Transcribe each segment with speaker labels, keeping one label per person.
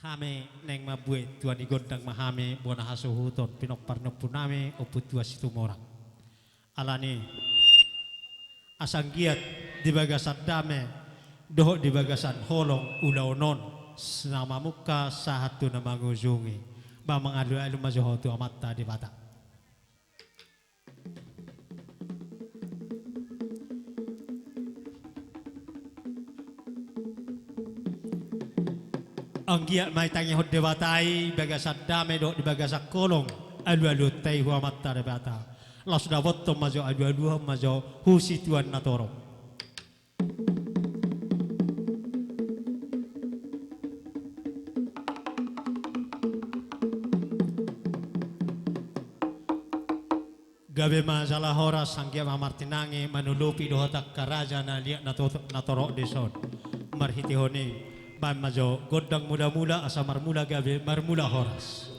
Speaker 1: Hame neng mabue tuan igondang mahame bona hasuhuton pinok parno puname oput tua situmorang. Alani asang giat di bagasan dame dohok di bagasan holong ulaonon senama muka sahatu nama nguzungi ba mangalu-alu mazuhotu amatta di bata. Anggiat mai tangi hod dewatai bagasan dame dok di bagasan kolong alu-alu tai huwa matta de bata las sudah bottom majo alu-alu majo husi tuan natoro gabe masalah horas sanggia mamartinangi manulupi dohotak karaja na liak natoro deson marhiti honi ban majo godang mula-mula asa marmula gabe marmula horas.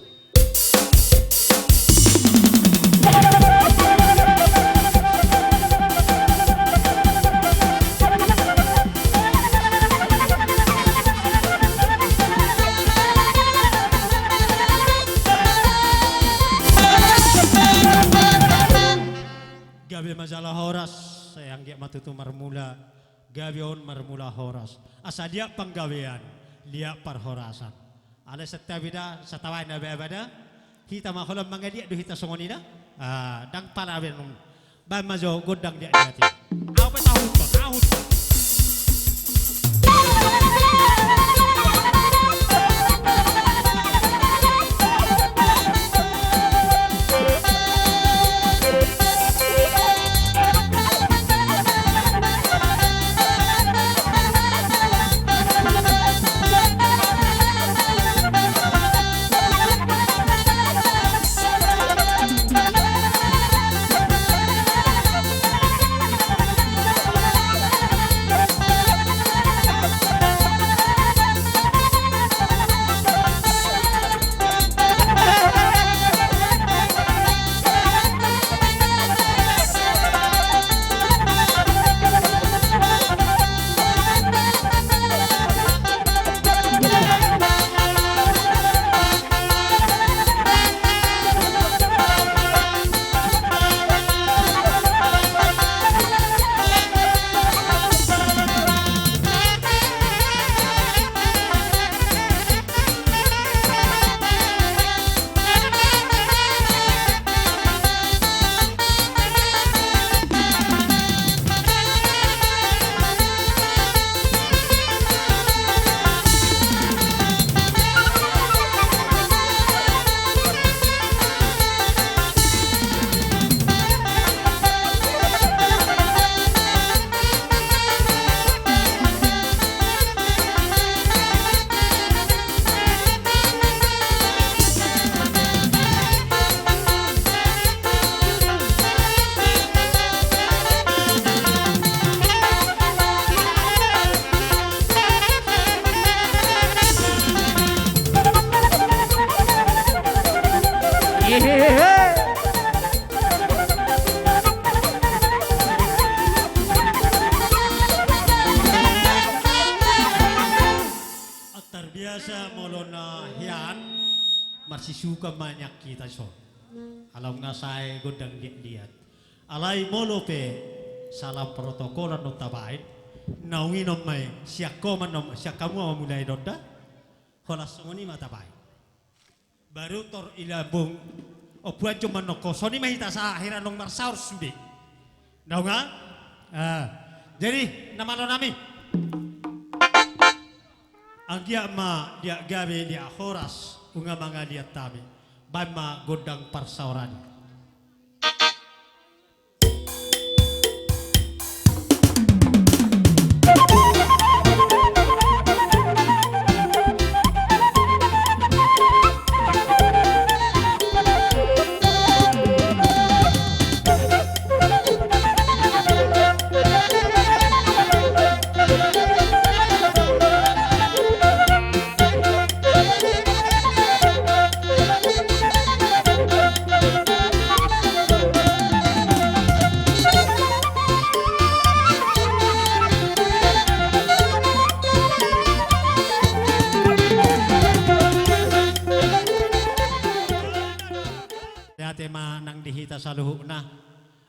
Speaker 1: Gabe masalah horas sayang dia matutu marmula gabion marmula horas asa dia penggawean dia parhorasan ala setabida satawai na bebada kita maholam mangadia do hita songonina dang paraben ban majo godang dia hati apa tahu terbiasa molona hian masih suka banyak kita so alam ngasai godang liat alai molope salam protokolan no tabain naungi nomai siakoman nom siakamu mulai doda holas songoni mata baik baru tor ilabung opuan cuma noko soni mahita sa akhiran nong marsaur sude naunga jadi nama lo nami anggia ma dia gabe dia horas unga manga dia tami bama godang parsaurani.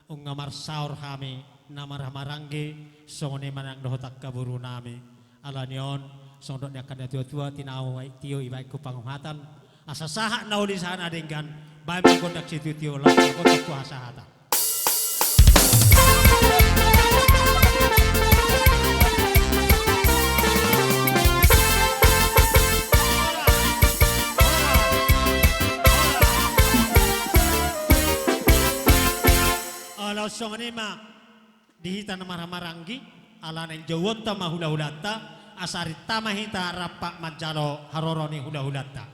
Speaker 1: ungamar saur kami namar marangge songone manang dohotak kaburu nami alanion sondok akan tua tinau tio ibai ku panguhatan asa saha nauli sana dengan bayi kondak situ tio lah kondak kuasa hata Song ni ma dihita na maranggi ala nang jawot ta mahula-hulata asari tamahita rapak manjalo haroroni hula-hulata.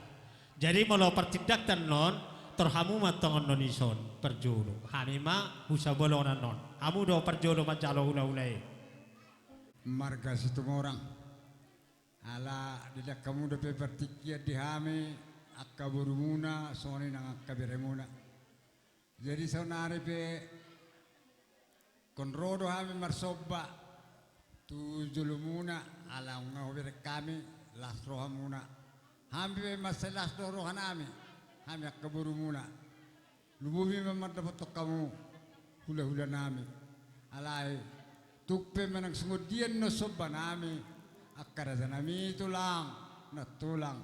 Speaker 1: Jadi molo pertindakan non terhamu matongon nonison perjulu. Hanima husabolonan non. Hamu do perjulu manjalo hula-hulai.
Speaker 2: Marga situ orang. Ala tidak kamu dapat pertikia dihame akaburumuna soni nang akabiremuna. Jadi sonari pe konrodo kami marsoba tu julumuna ala ngawir kami lasro hamuna hambi masalah lasro hanami kami akaburu muna lububi memang dapat kamu hula nami alai tukpe menang sengudian no soba nami akara nami tulang na tulang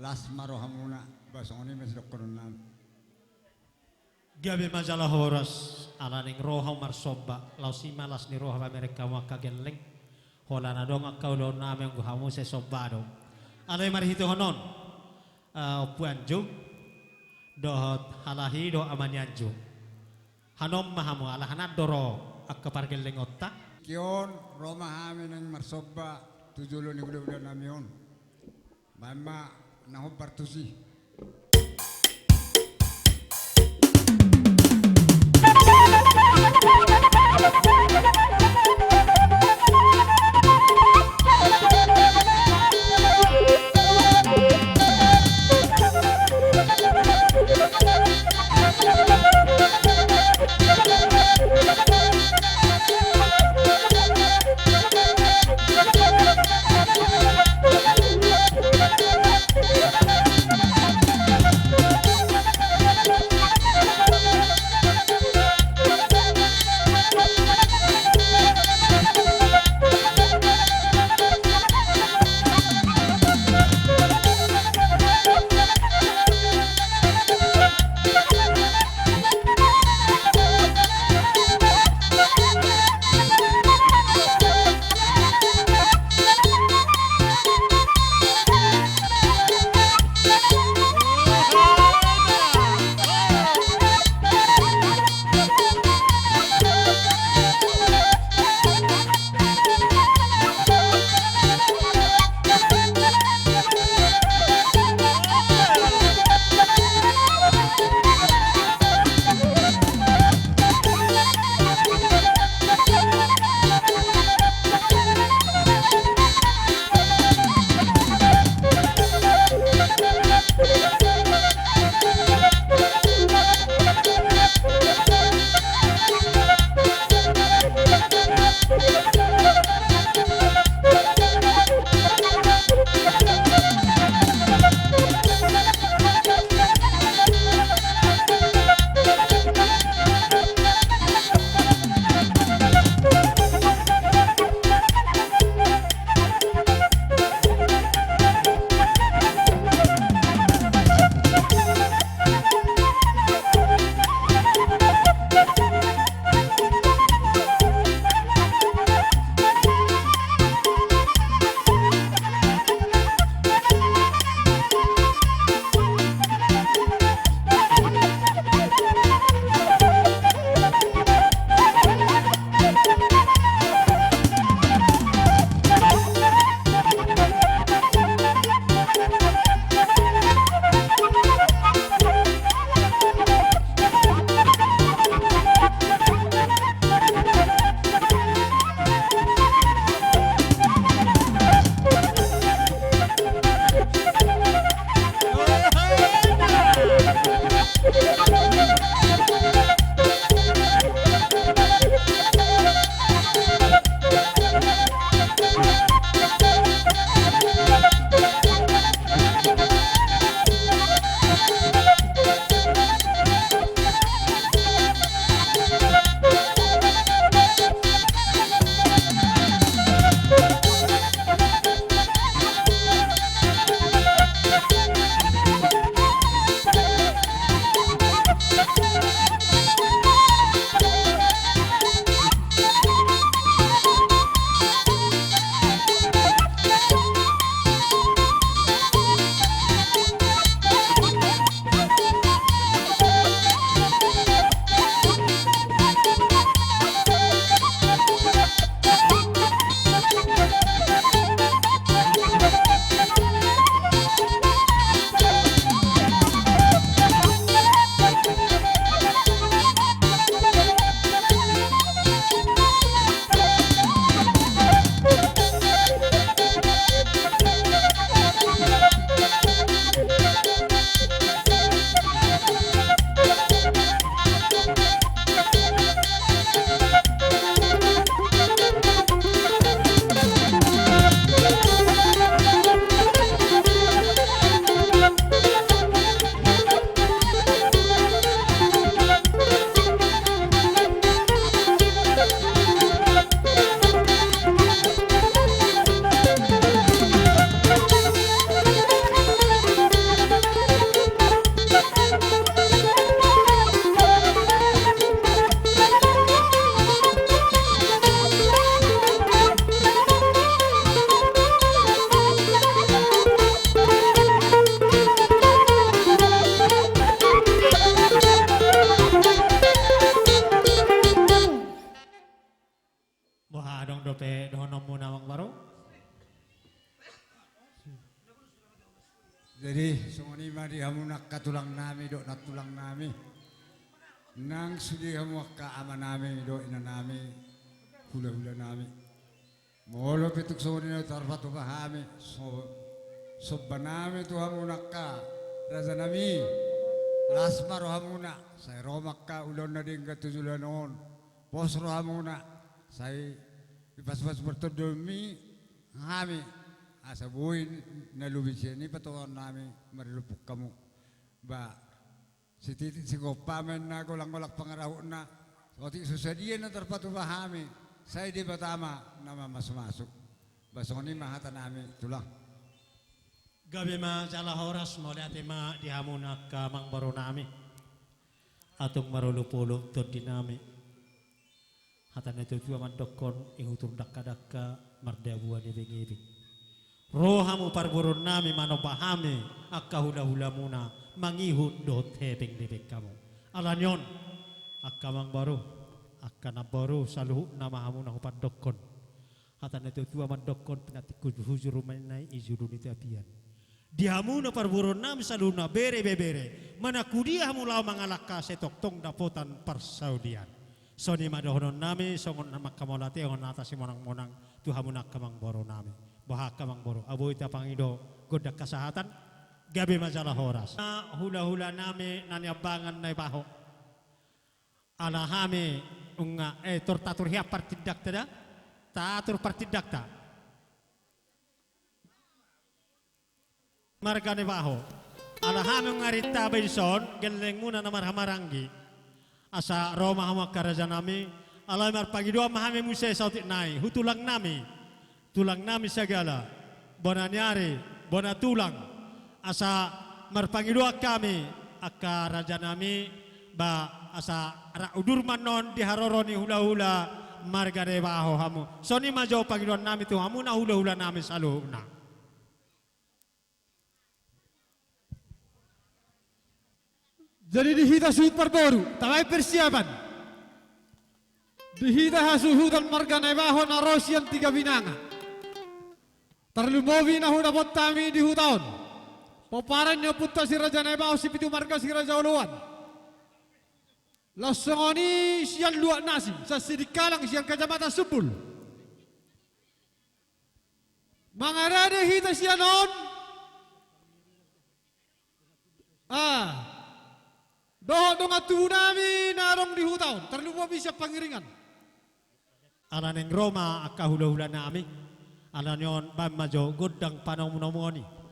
Speaker 2: las marohamuna basoni mesdok nami
Speaker 1: Gabi majalah horas ala ning roha marsoba lausi malas ni roha mereka waka geleng hola na dong akau lo name nggo hamu se sobado ala marhito honon puanju dohot halahi do amanyanju hanom mahamu ala hanat doro akapar geleng otak
Speaker 2: kion roma hame nang marsoba tujulo ni budak namion mama naho partusi
Speaker 1: adong dope dohonom muna mang baro.
Speaker 2: Jadi sungoni madi hamu nak katulang nami dok natulang nami. Nang sudi hamu ka ama nami dok ina nami hula-hula nami. Molo pituk sungoni na tarfatu bahami so banami tu hamu nak ka raza nami. Lasmar hamu nak saya romak ka ulon na ding katujulan on. Posro hamu nak saya pas-pas bertodumi kami asa buin na lubis ni patuan nami marilupok kamu ba si titit si kopamen na golak pangaraho na oti susadian na terpatu bahami saya di pertama nama masuk basong ni mahata nami tulang
Speaker 1: Gabi ma jala horas mo lihat ma dihamuna ka mang baro nami atong marulupulo to dinami hatan itu tua mandokon ihutur dakka mardabuan ibing-ibing rohamu parburun nami manobahami akka hula-hula muna mangihut do tebing debek kamu alanyon akka mang baru akka na baru saluhu nama hamu na hupan dokon hatan itu tua mandokon penatiku hujur manai izurun itu apian dihamu na parburun nami saluna bere mana kudia hamu lau mangalaka setok tong dapotan persaudian soni madohonon nami songon nama kamolate on atasi monang-monang tuhamu nak kamang boro nami bahaka mang boro aboy ta pangido godak kesehatan gabi majalah horas hula-hula nami naniabangan na baho alahame unga tortatur hiap partidak tada tatur partidak ta margane baho alahame ngarita benson geleng muna namar hamarangi asa Roma hamak karaja nami alai mar pagi dua mahame muse sautik nai hutulang nami segala bona nyari bona tulang asa marpangi dua kami akka raja nami ba asa ra udur manon di haroroni hula-hula marga de baho hamu soni majo pagi dua nami tu hamu na hula-hula nami saluna
Speaker 3: jadi dihita suhut perboru tamai persiapan dihita hasuhutan marga nebaho na rosian tiga binanga terlumovi na huda bottami di hutaon poparan nyo putta si raja nebaho si pitu marga si raja uluan lasongoni siyan luak nasi sa sidikalang siyan kacamata subul mangarade hita siyanon doho dong atu nami narong di hutaon terlumovi siya pangiringan
Speaker 1: alaneng Roma akka hula-hula nami alanyon bam majo godang panamunomoni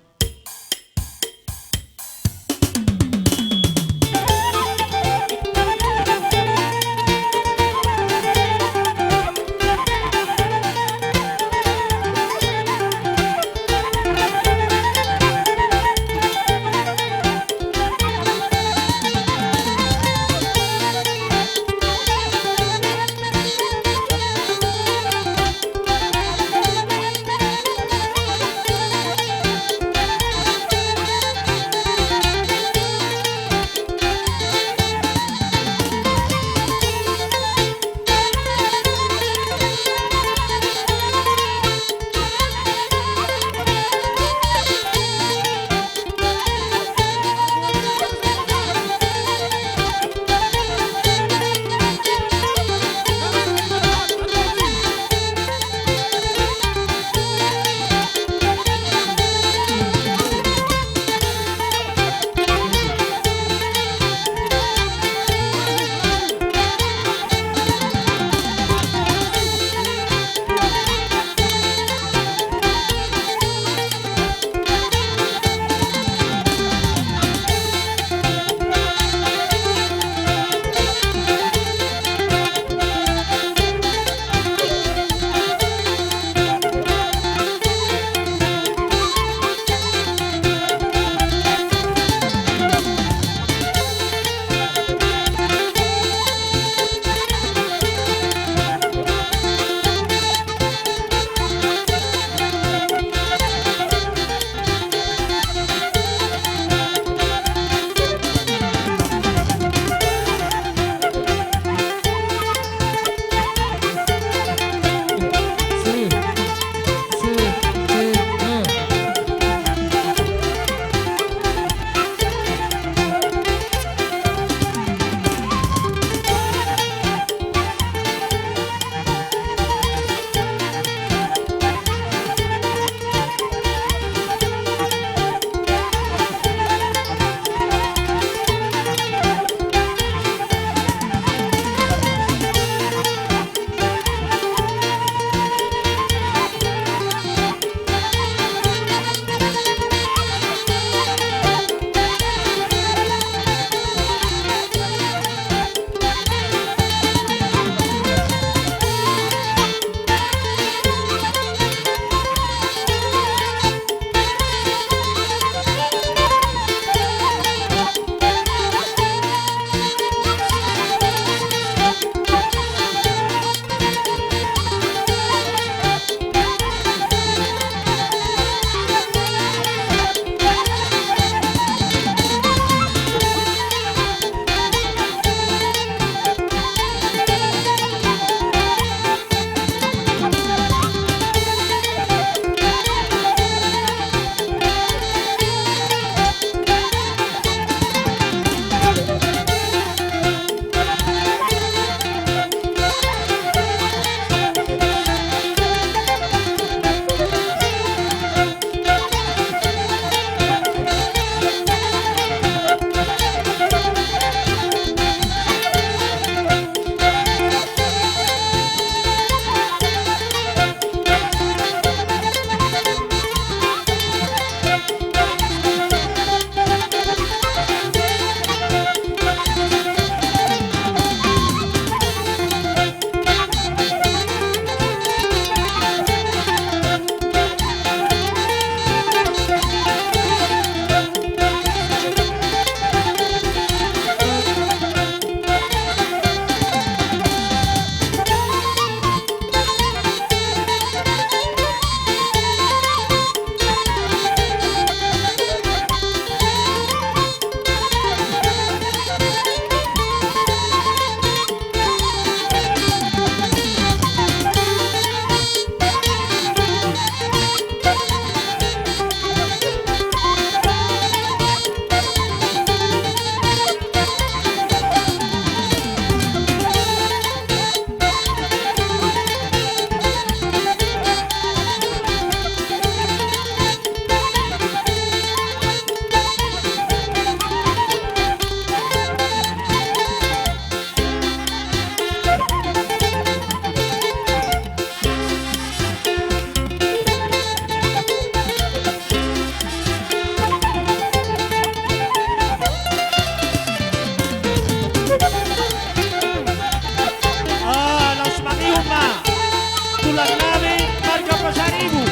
Speaker 1: tulang nami marga Pasaribu.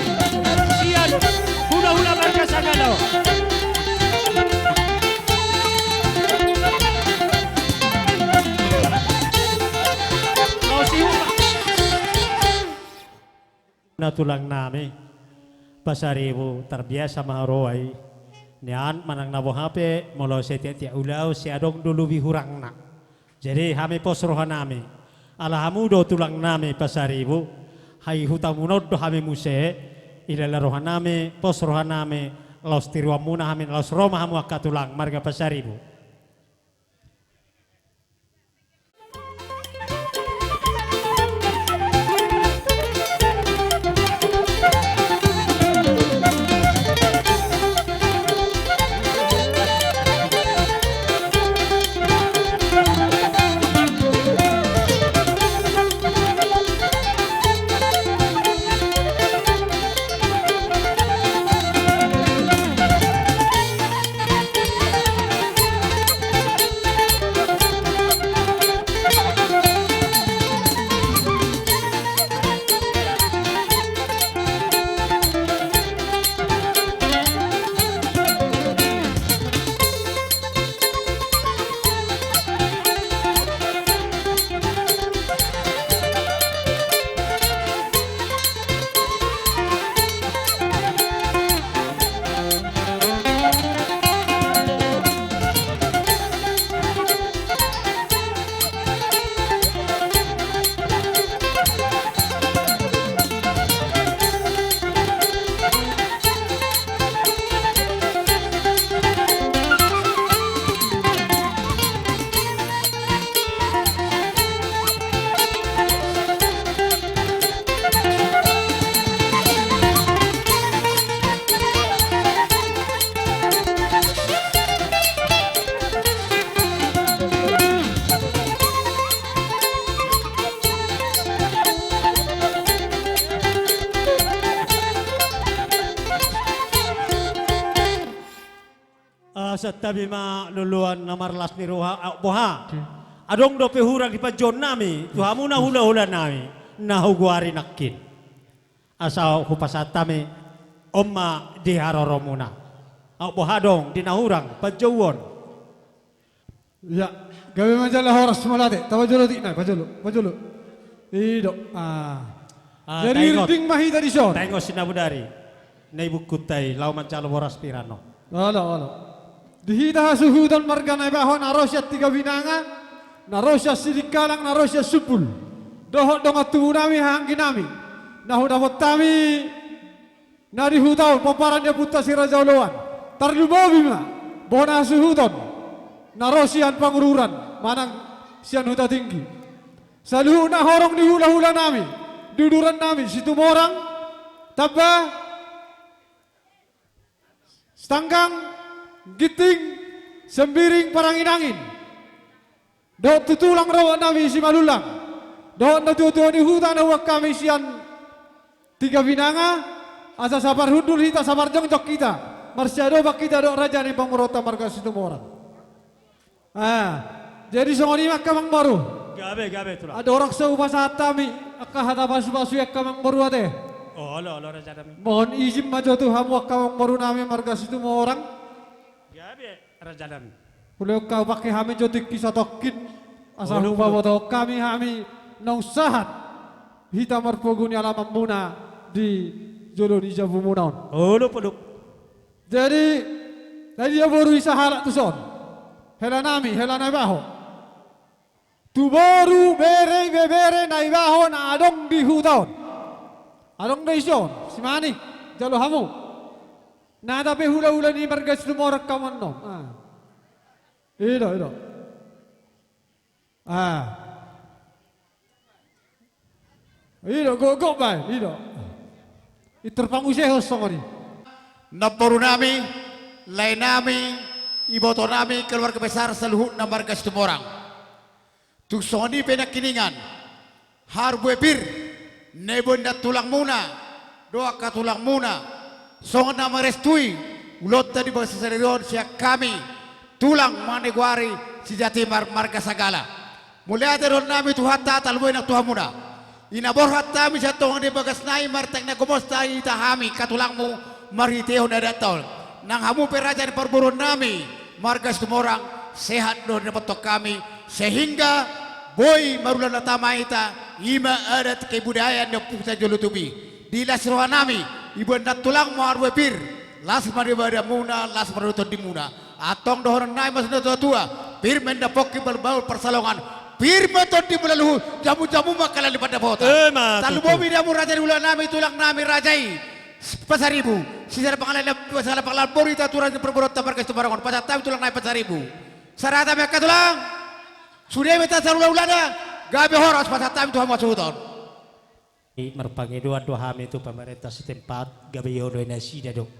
Speaker 1: Sian hula-hula marga Sagala. Na tulang nami Pasaribu terbiasa maharoy nian manang nabuhape molo setiap ulaw si adong dulu bihurang na. Jadi kami posrohan nami alhamudo tulang nami Pasaribu hai hutamunod do kami muse ilalarohan nami posrohan nami los tiruan muna kami los Roma hamu akatulang marga Pasaribu. Sa tabi ma luluan na marlas ni Roha boha. Adong do pehurang di pajon nami, tuhamu na hula-hula nami, na hugwari nakin. Asaw hupasatami, omma di haroro muna. Boha dong, di nahurang, pajawon.
Speaker 3: Ya, gawe majalah horas malate. Tawa jolo di na, pajolo. Ido. Jadi ring mahi tadi son.
Speaker 1: Tengok sinabudari. Nei bukutai lau majalah horas pirano.
Speaker 3: Wala. Dihita suhudan marga na ibaho narosya 3 binanga, narosya sidikalang, narosya supul. Dohot dong atu nami hanggi nami. Nahu dapat tami nari hutau paparan dia puta si Raja Uluan. Tarlubobi ma. Bona suhudan. Narosyan pangururan manang sian huta tinggi. Saluhu na horong di hula-hula nami. Duduran nami situ morang tabah stanggang giting sembiring parangin-angin. Dohot tutulang rawa nami si malulang. Dohot natutuan di hutan awak kami sian 3 binanga. Asa sabar hundul hita sabar jongjok kita. Marsyado bak kita dok raja ni pangurota marga situ morang. Jadi songoni mak kamang baru.
Speaker 1: Gabe tulang.
Speaker 3: Ada orang seupasata mi akah basu-basu yak kamang baru ade.
Speaker 1: Oh, lo raja dami.
Speaker 3: Mohon izin maju tuh hamu kamang baru nami marga situ morang.
Speaker 1: Raja dami.
Speaker 3: Boleh kau pakai kami jotik kisah tokin asal bawa tau kami nong sahat hitam marpoguni alam muna di jolo di Jabu Munaon.
Speaker 1: Oh, peduk.
Speaker 3: Jadi tadi dia baru isa halak tu son. Hela naibaho. Tu baru bere naibaho na adong di hutaon. Adong di son. Si Mani jalo hamu. Nada pe hula-hula ni marga sumorok kaman no. Ido. Ido go bay. Ido. Iterpangu seho songori.
Speaker 2: Naporu nami, lain nami, iboto nami keluarga besar seluhut na marga Situmorang. Tuk songoni penakiningan. Harbu epir, nebon na tulang muna, doa ka tulang muna. Songon na merestui, ulot tadi bahasa serion siak kami, tulang manegwari si jati marga sagala. Mulai dari nami Tuhan tatal buenak Tuhan muda. Inaborhat tami sa tong di bagas nai martek na kumusta ita hami katulang mo mariteho na datol. Nang hamu peraja di perburuan nami margas tumorang sehat doon na patok kami sehingga boy marulan na tama ita ima adat kebudayaan na pusa jolutubi. Di lasrohan nami ibu nak tulang mo arwepir las maribada muna las marutot di muna. Atong dohoran nai mas tua pir menda pokki berbaul persalongan. Firma to di melaluhu jamu-jamu makalan di pada bota. Talu bomi dia mu raja di ulang nami tulang nami rajai. Pasaribu. Sisa pangalan pasal pangalan borita turan perborot tabar ke barangon. Pasal tahu tulang nai pasaribu. Sarata mereka tulang. Sudah minta ulang-ulangnya. Gabe horas pasal tahu tuhan masuk ton.
Speaker 1: Merpangiduan doa itu pemerintah setempat gabe yodo nasi dado.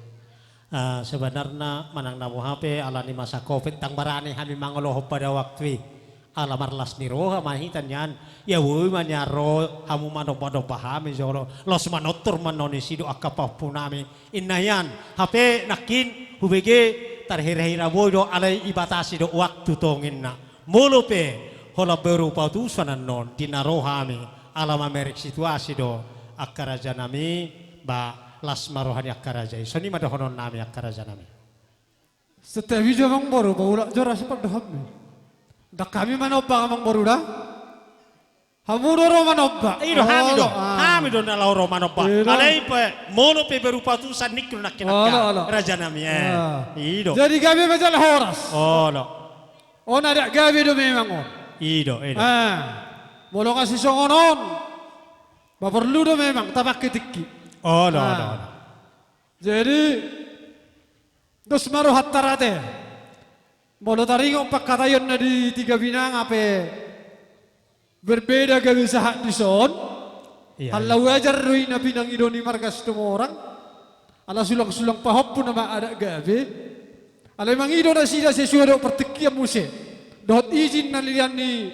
Speaker 1: Sebenarnya manang namu HP alani masa Covid tang barani kami mangoloh pada waktu alamar las niroha mahitan yan ya woi manyaro hamu mano pahami joro los manotur manoni sido akapapunami inayan HP nakin hubege tarhirahira bodo alai ibatasi do waktu tonginna mulupe hola berupa tusanan non dinarohami alam Amerik situasi do akaraja nami ba las marohani akaraja soni madohonon nami akaraja nami
Speaker 3: Setiap video bang baru baulak jora sepak dahami. Dak kami manobba amang boruda. Hamuro manobba.
Speaker 1: Iro hamido na lauro manobba. Alai pe molo pe berupa tu sanik nak raja nami Ido.
Speaker 3: Jadi kami macam horas.
Speaker 1: Olo.
Speaker 3: Ona dak kami do memang on.
Speaker 1: Ido.
Speaker 3: Molo kasih songonon. Ba perlu do memang tabak ketiki.
Speaker 1: Olo.
Speaker 3: Jadi dos maru hattarate. Molo taringo pakatayon na di tiga binang ape berbeda kebiasaan di son. Halau ajar rui na pinang idoni markas orang. Ala sulang pahop pun nama ada gabe. Ala mang ido na sida sesuai do pertikian muse. Dot izin na lilian ni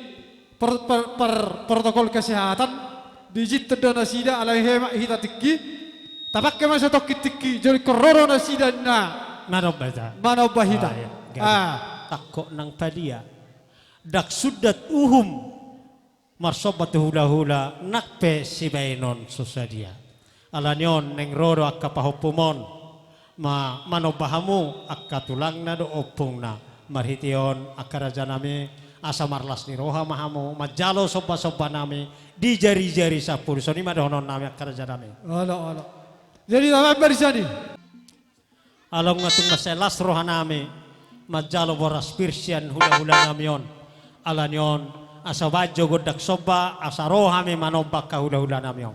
Speaker 3: protokol kesehatan. Dijit teda na sida ala hemak hita tiki. Tapak ke masa tokki tiki jadi kororo na sida na. Manobah hita.
Speaker 1: Takko nang padia dak sudat marsobat hula-hula nakpe si bainon susadia alanyon neng roro akapahopumon manobahamu akatulang na do opung na marhition akaraja nami asa marlas ni roha mahamu majalo soba-soba nami di jari-jari sapur soni madohonon nami akaraja nami
Speaker 3: jadi apa bersani
Speaker 1: along ngatung maselas roha nami majalo boras pirsian hula-hula namion alanyon asa bajo godak soba asa rohami manobak ka hula-hula namion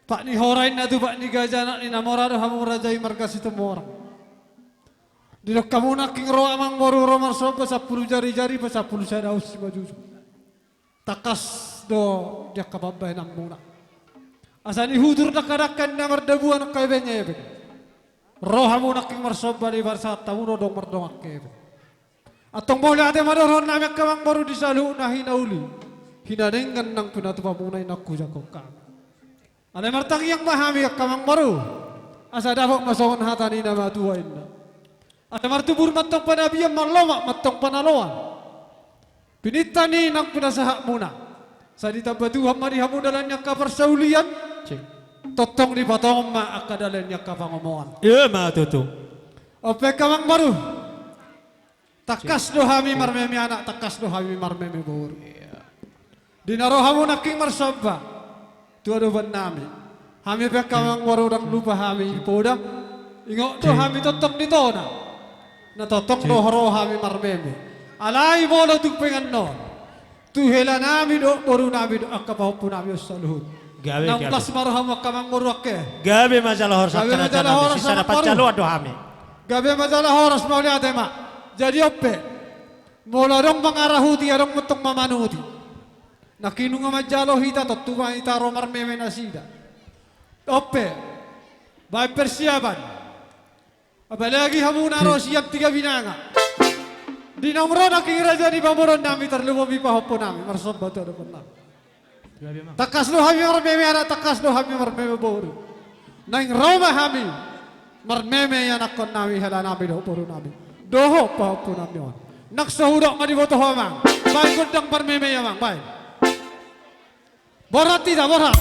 Speaker 3: Pak ni horain na tu pak ni gajana ni namorado hamu rajai marga situ orang. Dilo kamu nak king roa mang moru romar sopa 10 jari-jari pa 10 sadaus si bajuju. Takas do dia kababay nang muna. Asani hudur nakarakan na mardabuan nak kaibenya ebe. Roha mo nak king marsoba di barsa tamuno dong mardongak kebe. Atong boleh ate madoron na kamang moru di salu na hinauli. Hinanengan nang pinatupa munay naku jakok kami. Alay martang yang mahami kamang moru. Asa dapok masawon hatani na matuwain na. At martubur matong panabiyang maloma, matong panaloan. Pinitani ng pinasahak muna. Sa ditabatuhan marihamu dalan niya kaparsaulian, totong di patong maakadalan niya kapangomoan.
Speaker 1: Iya matutu.
Speaker 3: Ope kamang baru. Takas do hami marmemi anak, takas do hami marmemi buru. Dinarohamu naking marsabba. Tuado ban nami. Hami pe kamang baru dang lupa hami podang. Ingok do hami totong ditona. Natotok do horo hami marmeme. Alay bolo tu pengan no. Tu hela nami do boru nami do akapahu pun nami saluhut.
Speaker 1: Gawe
Speaker 3: Nang plus marham kamang muruake.
Speaker 1: Gawe majalah horas
Speaker 3: Gawe
Speaker 1: sakana
Speaker 3: majalah
Speaker 1: jana
Speaker 3: horas
Speaker 1: sisa
Speaker 3: sama
Speaker 1: dapat
Speaker 3: baru.
Speaker 1: calo ado hami.
Speaker 3: Gabe majalah horas mau lihat mak. Jadi ope. Mula dong pangarahuti adong metong mamanuti. Nakinung majalo hita totuwa hita romar meme nasida. Ope. Baik persiapan. Apalagi hamu naro siap 3 binanga. Di nomor naking raja di pamoron nami terlupa bipahopo nami marsab batu ada pernah. Takas lo hami marmeme ada takas lo hami marmeme boru. Naing Roma hami marmeme yang nakon nami hala nami do boru nami. Doho pahopo nami on. Naksahudok madiboto hamang. Baik gudang marmeme yamang baik. Borat tidak borat.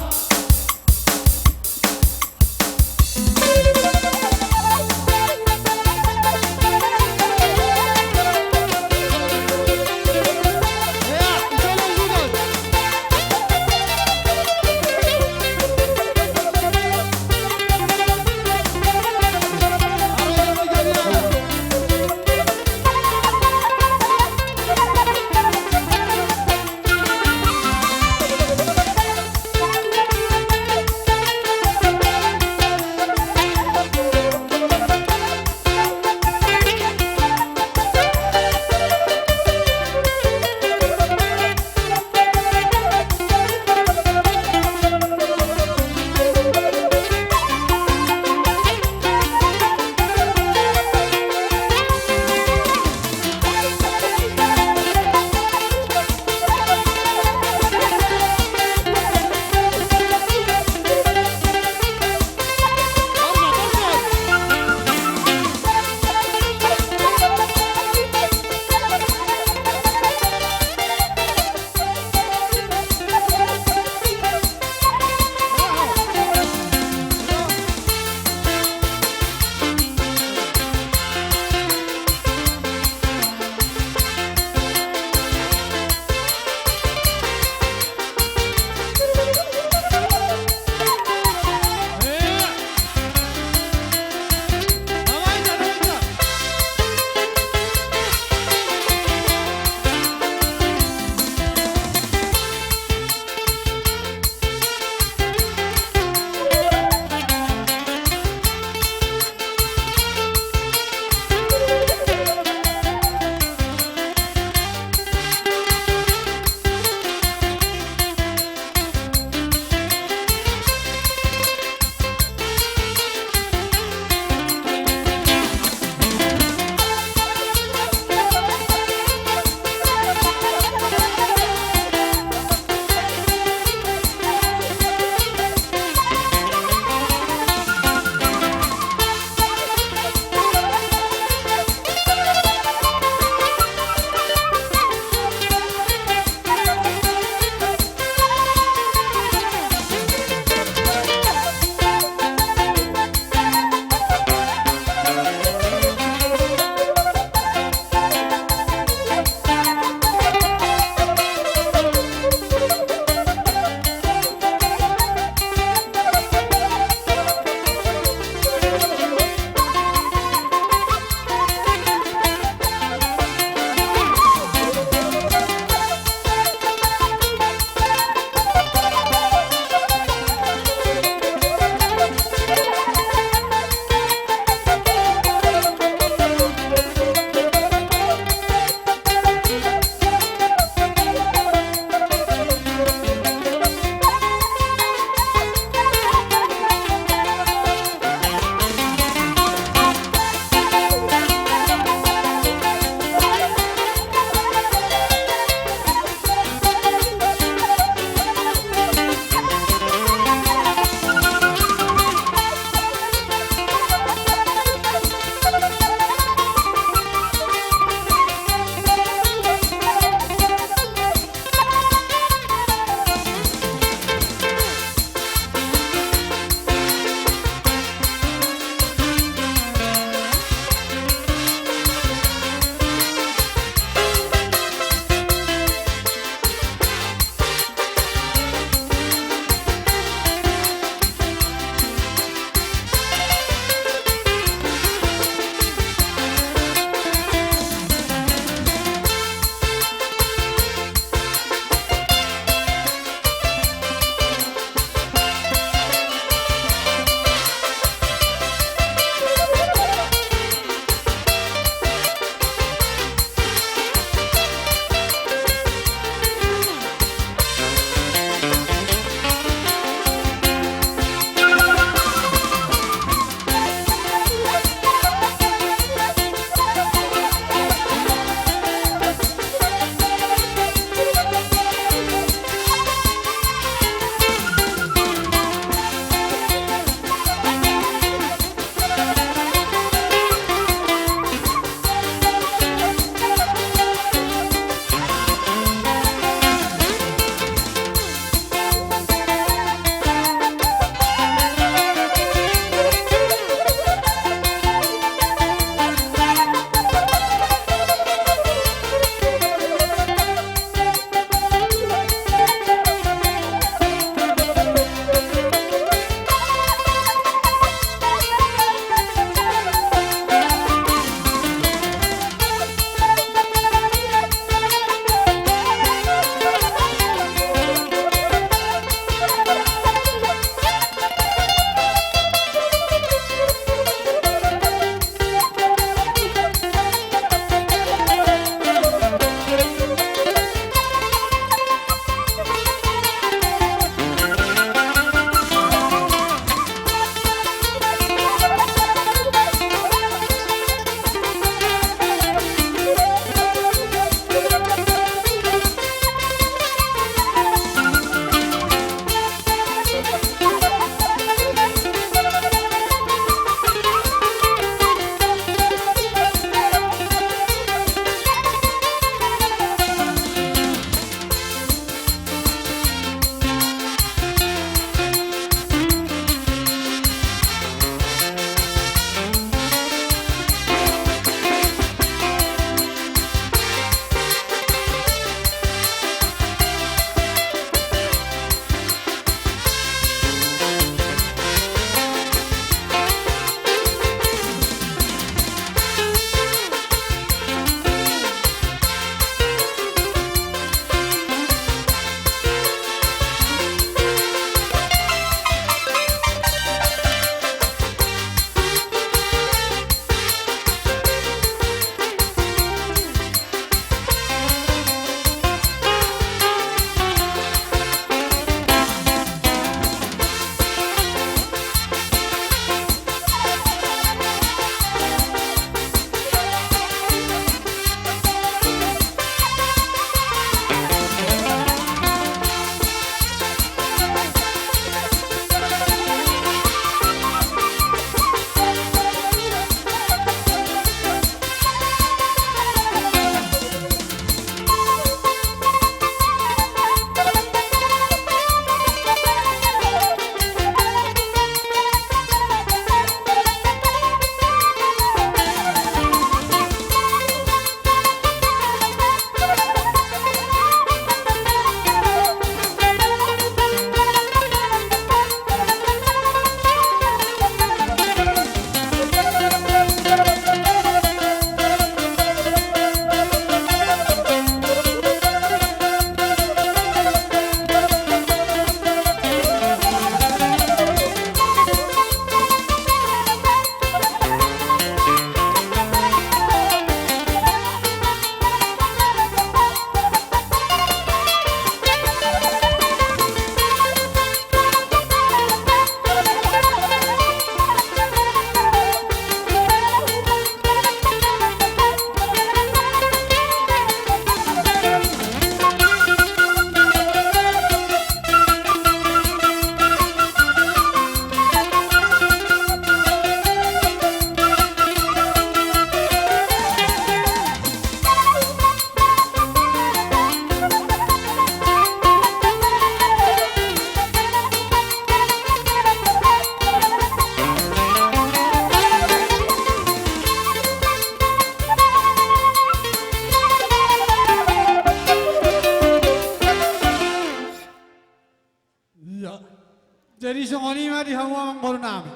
Speaker 3: Jadi songoni ma di hawa mang baru nami.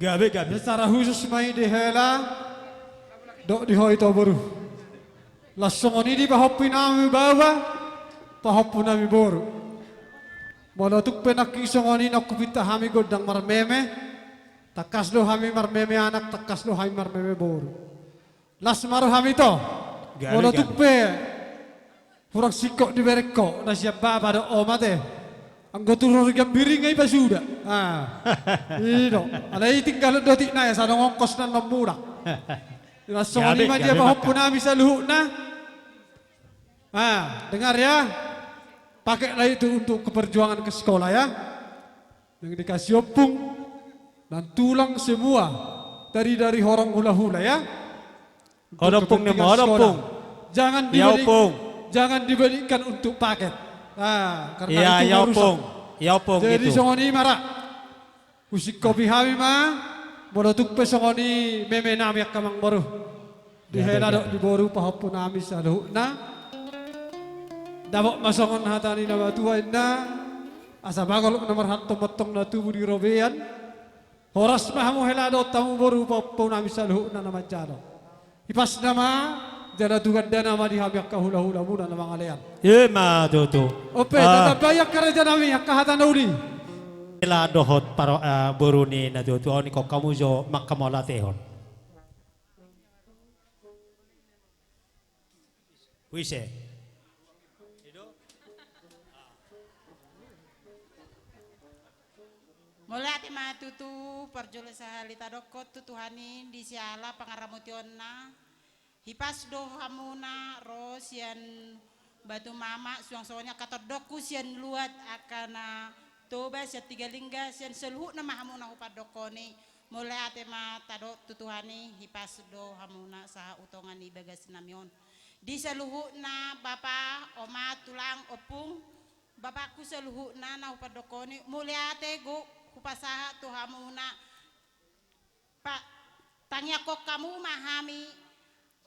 Speaker 1: Gabe gabe.
Speaker 3: Secara khusus mai di hela dok di hoi to baru. Lasongoni di bahopin nami baba pahopun nami baru. Molotuk penaki songoni nak kupita hami godang marmeme. Takas lo hami marmeme anak takas lo hami marmeme baru. Las maru hami to. Molotuk pe Kurang sikok di bereko na siya baba do omate. Ang goturo gambiring ay basuda. Ino. Alay tinggal do ti na ya sa ngongkos na mamura. Langsung lima dia bahwa punami sa luhuk na. Dengar ya. Pakailah itu untuk keperjuangan ke sekolah ya. Yang dikasih opung dan tulang semua dari orang hula-hula ya.
Speaker 1: Odopung nih mau odopung.
Speaker 3: Jangan dibeli. Jangan dibelikan untuk paket. Karena itu
Speaker 1: yaupung. Yaupung
Speaker 3: jadi
Speaker 1: gitu.
Speaker 3: songoni marah. Usik kopi hami ma. Molotuk pe songoni meme nami kamang baru. Di hela dok di boru pahapun nami saluh na. Dabok masongon hatani na batuan na. Asa bagol nomor hat tomotong na tubuh di robean. Horas mahamu hela dok tamu boru pahapun nami saluh na nama jano. Ipas nama jana tugan dana ma di habyak kahula-hula muna na mga alayan.
Speaker 1: Ma tutu.
Speaker 3: Ope, tatabayak ka raja nami kahatan na uli.
Speaker 1: Ila dohot para boruni na tutu oni ko kamujo makamola tehon. Wise.
Speaker 4: Mulai ati matutu perjole sahalita dokot tutuhani di siala pangaramution hipas do hamuna rosian batu mama suang-suangnya kata doku sian luat akana toba sian tiga lingga sian seluhuk nama hamuna upad dokoni mulai ate ma tado tutuhani hipas do hamuna saha utongani bagas namion di seluhuk na bapa oma tulang opung bapakku seluhuk na upad dokoni mulai ate go kupasaha tu hamuna pak tanya kok kamu mahami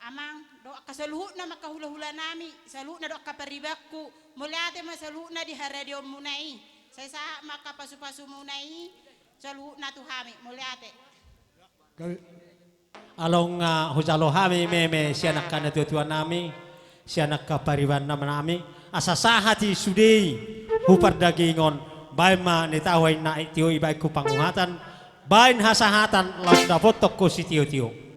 Speaker 4: amang do kasaluhut na makahula-hula nami saluhut na do kaparibaku mulate masaluhut na di haradio munai saya sa makapasu-pasu munai saluhut na tuhami mulate
Speaker 1: Along hujalo hami meme sianak kana tutuan nami sianak kapariban nami asasahati sudei hupar dagingon baima nitawai na itio ibai ku panguhatan bain hasahatan las dapotok ko si tio-tio